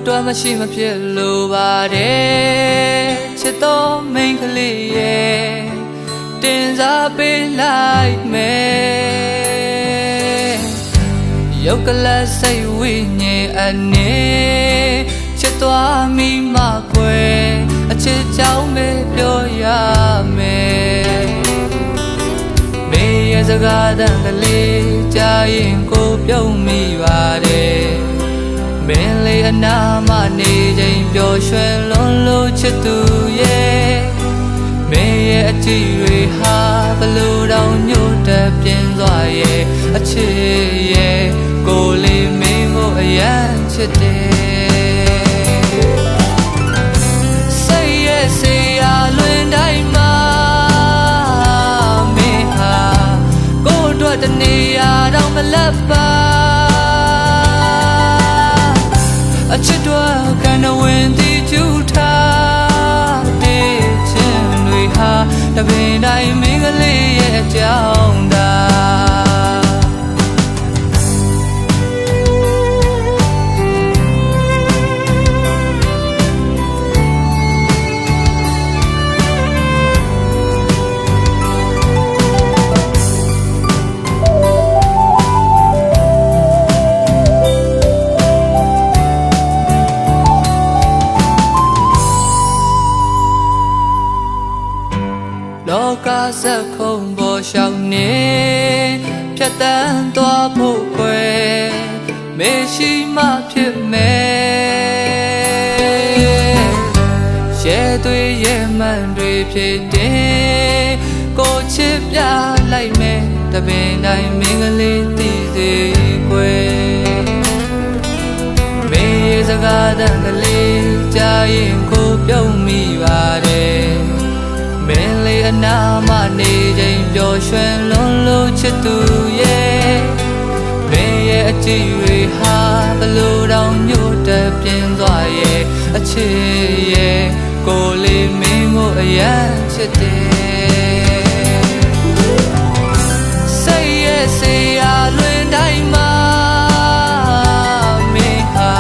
တော်မရှိမဖြစ်လို့ပါတယ်ချစ်တော်မိန်းကလေးရဲ့တင်စားပေးလိုက်မယ်ရုပ်ကလတ်စိတ်ဝိညာဉ်အနေချစ်သွားမိမှခွဲအချစ်ကြောင့်ပဲပြောရမယ်မေရဲ့စကားတန်ကလေးကြားရင်ကိုပြုံးမိပါတယ်မင်းလေးအနာမနေချိန်ပျော်ရွှင်လွန်လို့ချစ်သူရဲ့မင်းရဲ့အကြည့်တွေဟာဘလို့တောင်ညှို့တက်ပြင်းစွာရဲ့အချစ်ရဲ့ကိုလေးမင်းကိုအယံချစ်တယ်စိတ်ရဲ့စေရာလွင်တိုင်းမှာမင်းဟာကိုအတွက်တနေရာတော့မလပ်ပါအချစ်တော်ကနဝင်တီကျူထားတဲ့ချင်းတွေဟာတပင်တိုင်းမင်းကလေးရဲ့အကြောင်းသာလောကစက်ခုံပေါ်ရှောင်းနေဖြတ်တန်းသွားဖို့ခွဲမေရှိမှဖြစ်မယ်ရဲသွေးရဲမှန်တွေဖြစ်တယ်ကိုချစ်ပြလိုက်မယ်တပင်တိုင်းမင်းကလေးသိစေခွဲမေစကားတန်ကလေးကြားရင်ကိုပြုံးမိပါတယ်မင်းလေးအနာမနေချိန်ပျော်ရွှင်လွန်လို့ချစ်သူရဲ့မင်းရဲ့အကြည့်တွေဟာဘလို့တောင်ညှို့တက်ပြင်းစွာရဲ့အချစ်ရဲ့ကိုလေးမင်းကိုအယံချစ်တယ်စိတ်ရဲ့စေရာလွင်တိုင်းမှာမင်းဟာ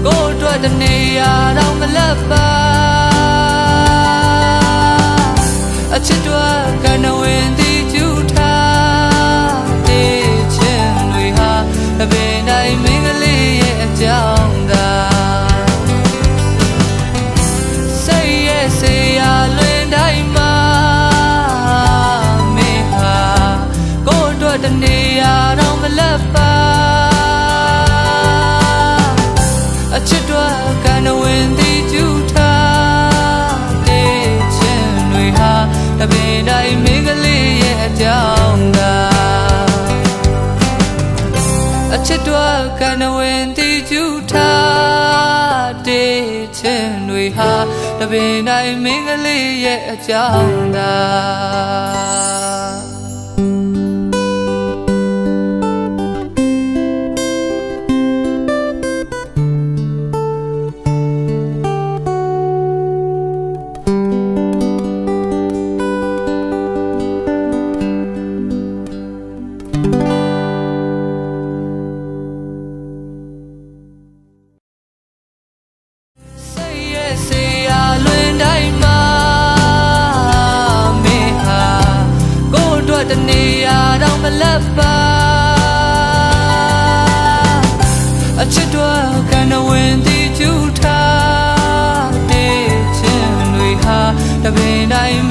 ကိုအတွက်တနေရာတော့မလပ်ပါအချစ်တော်ကနဝင်တီကျူထားတဲ့ချင်းတွေဟာတပင်တိုင်းမင်းကလေးရဲ့အကြောင်းသာစိတ်ရဲ့စေရာလွင်တိုင်းမှာမင်းဟာကိုယ်အတွက်တနေရာတော့မလပ်ပါအချစ်တော်ကနဝင်တီကျူထားတဲ့ချင်းတွေဟာတပင်တိုင်းမင်းကလေးရဲ့အကြောင်းသာအချစ်တော်ကနဝင်တီကျူထားတဲ့ချင်းတွေဟာတပင်တိုင်းမင်းကလေးရဲ့အကြောင်းသာစေရာလွင်တိုင်းမှာမင်းဟာကိုယ်အတွက်တနေရာတော့မလပ်ပါအချစ်တော်ကနဝင်တီကျူထားတဲ့ချင်းတွေဟာတပင်တိုင်း